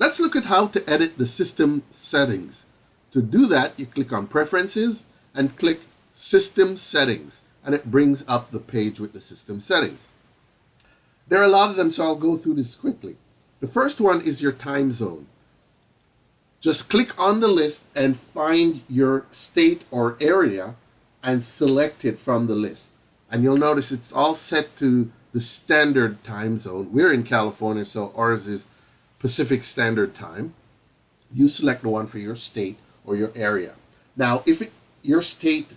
Let's look at how to edit the system settings. To do that, you click on Preferences and click System Settings, and it brings up the page with the system settings. There are a lot of them, so I'll go through this quickly. The first one is your time zone. Just click on the list and find your state or area and select it from the list. And you'll notice it's all set to the standard time zone. We're in California, so ours is Pacific Standard Time. You select the one for your state or your area. Now, if your state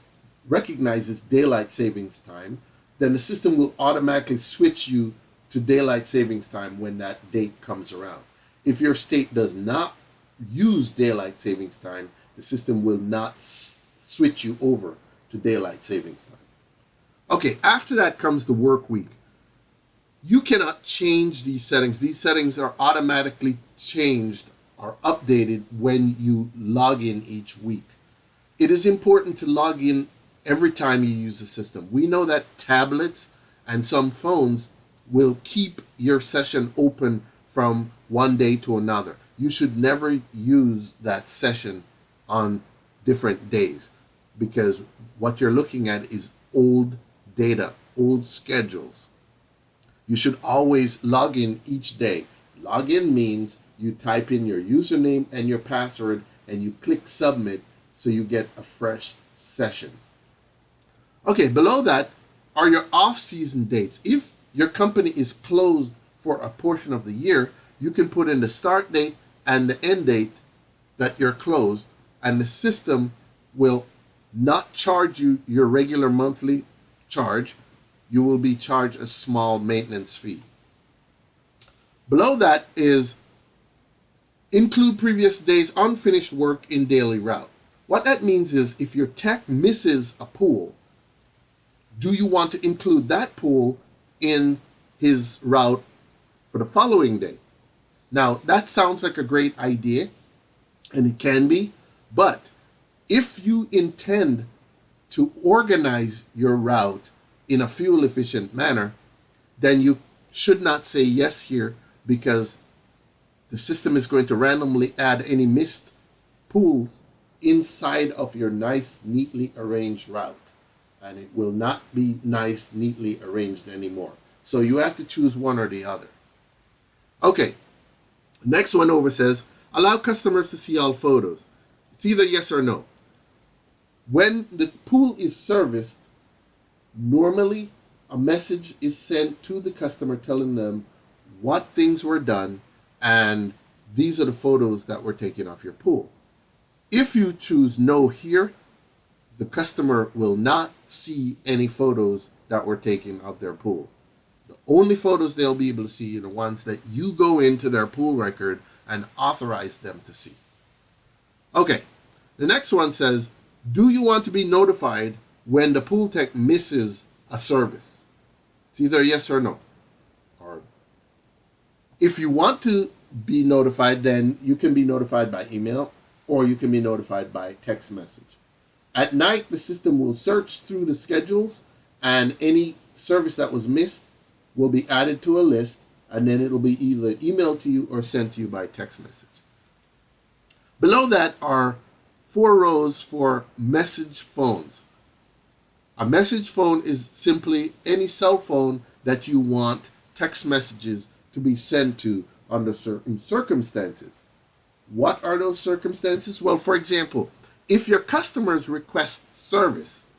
recognizes daylight savings time, then the system will automatically switch you to daylight savings time when that date comes around. If your state does not use daylight savings time, the system will not switch you over to daylight savings time. Okay, after that comes the work week. You cannot change these settings. These settings are automatically changed or updated when you log in each week. It is important to log in every time you use the system. We know that tablets and some phones will keep your session open from one day to another. You should never use that session on different days, because what you're looking at is old data, old schedules. You should always log in each day. Log in means you type in your username and your password and you click submit so you get a fresh session. Okay, below that are your off-season dates. If your company is closed for a portion of the year, you can put in the start date and the end date that you're closed, and the system will not charge you your regular monthly charge. You will be charged a small maintenance fee. Below that is include previous days unfinished work in daily route. What that means is if your tech misses a pool, do you want to include that pool in his route for the following day? Now, that sounds like a great idea, and it can be, but if you intend to organize your route in a fuel-efficient manner, then you should not say yes here, because the system is going to randomly add any missed pools inside of your nice, neatly arranged route, and it will not be nice, neatly arranged anymore. So you have to choose one or the other. Okay, next one over says, allow customers to see all photos. It's either yes or no. When the pool is serviced, normally a message is sent to the customer telling them what things were done, and these are the photos that were taken off your pool. If you choose no here, the customer will not see any photos that were taken of their pool. The only photos they'll be able to see are the ones that you go into their pool record and authorize them to see. Okay, the next one says, do you want to be notified when the pool tech misses a service? It's either yes or no. Or if you want to be notified, then you can be notified by email or you can be notified by text message. At night, the system will search through the schedules, and any service that was missed will be added to a list, and then it'll be either emailed to you or sent to you by text message. Below that are 4 rows for message phones. A message phone is simply any cell phone that you want text messages to be sent to under certain circumstances. What are those circumstances? Well, for example, if your customers request service,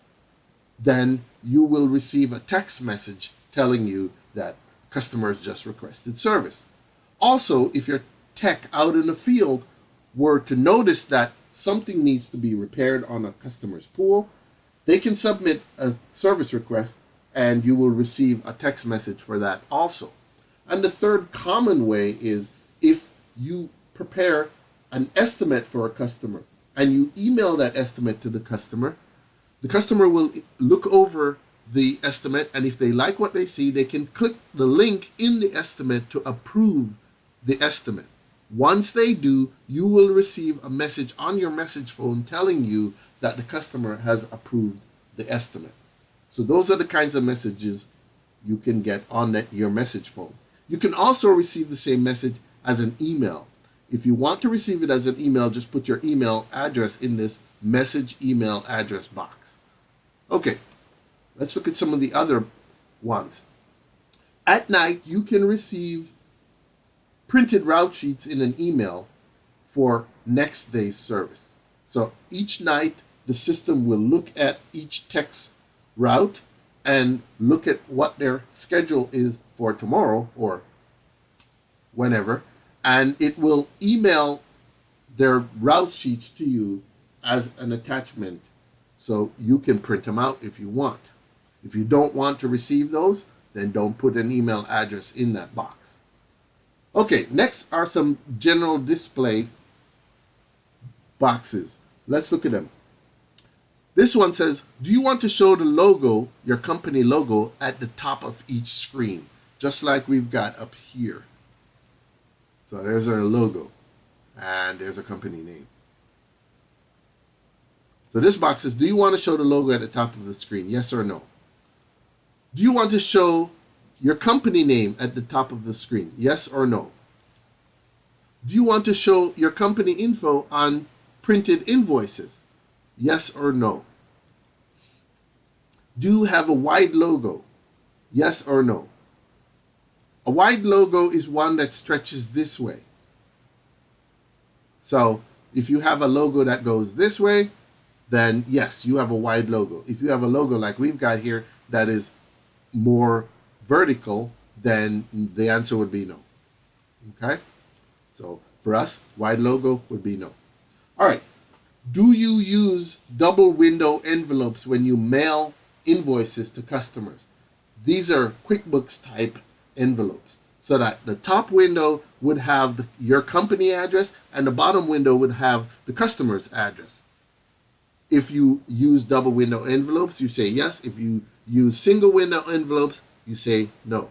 then you will receive a text message telling you that customers just requested service. Also, if your tech out in the field were to notice that something needs to be repaired on a customer's pool, they can submit a service request and you will receive a text message for that also. And the third common way is if you prepare an estimate for a customer and you email that estimate to the customer will look over the estimate, and if they like what they see, they can click the link in the estimate to approve the estimate. Once they do, you will receive a message on your message phone telling you that the customer has approved the estimate. So those are the kinds of messages you can get on your message phone. You can also receive the same message as an email. If you want to receive it as an email, just put your email address in this message email address box. Okay, let's look at some of the other ones. At night, you can receive printed route sheets in an email for next day's service. So each night, the system will look at each text route and look at what their schedule is for tomorrow or whenever, and it will email their route sheets to you as an attachment so you can print them out if you want. If you don't want to receive those, then don't put an email address in that box. Okay, next are some general display boxes. Let's look at them. This one says, do you want to show the logo, your company logo, at the top of each screen? Just like we've got up here. So there's our logo, and there's a company name. So this box says, do you want to show the logo at the top of the screen? Yes or no? Do you want to show your company name at the top of the screen? Yes or no? Do you want to show your company info on printed invoices? Yes or no? Do you have a wide logo? Yes or no? A wide logo is one that stretches this way. So if you have a logo that goes this way, then yes, you have a wide logo. If you have a logo like we've got here that is more vertical, then the answer would be no. Okay? So for us, wide logo would be no. All right. Do you use double window envelopes when you mail invoices to customers? These are QuickBooks type envelopes, so that the top window would have your company address and the bottom window would have the customer's address. If you use double window envelopes, you say yes. If you use single window envelopes, you say no.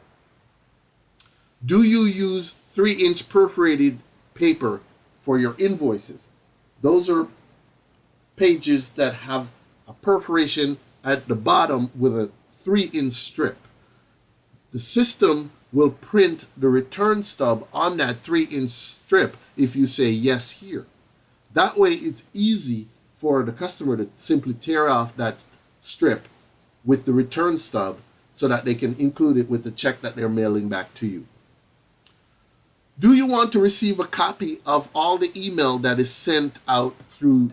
Do you use 3-inch perforated paper for your invoices? Those are pages that have a perforation at the bottom with a 3-inch strip. The system will print the return stub on that 3-inch strip if you say yes here. That way it's easy for the customer to simply tear off that strip with the return stub so that they can include it with the check that they're mailing back to you. Do you want to receive a copy of all the email that is sent out through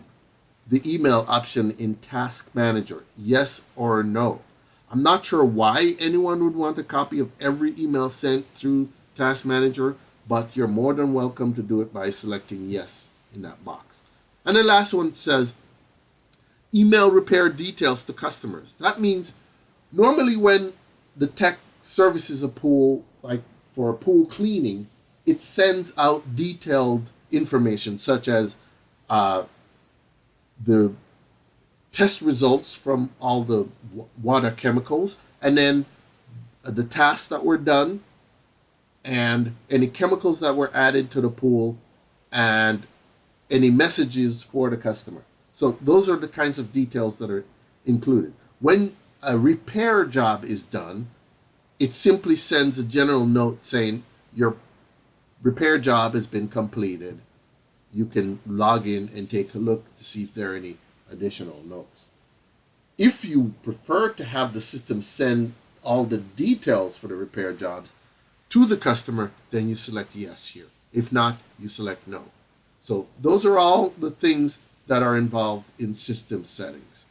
the email option in Task Manager? Yes or no? I'm not sure why anyone would want a copy of every email sent through Task Manager, but you're more than welcome to do it by selecting yes in that box. And the last one says, email repair details to customers. That means normally when the tech services a pool, like for a pool cleaning, it sends out detailed information such as the test results from all the water chemicals, and then the tasks that were done, and any chemicals that were added to the pool, and any messages for the customer. So those are the kinds of details that are included. When a repair job is done, it simply sends a general note saying your repair job has been completed. You can log in and take a look to see if there are any additional notes. If you prefer to have the system send all the details for the repair jobs to the customer, then you select yes here. If not, you select no. So those are all the things that are involved in system settings.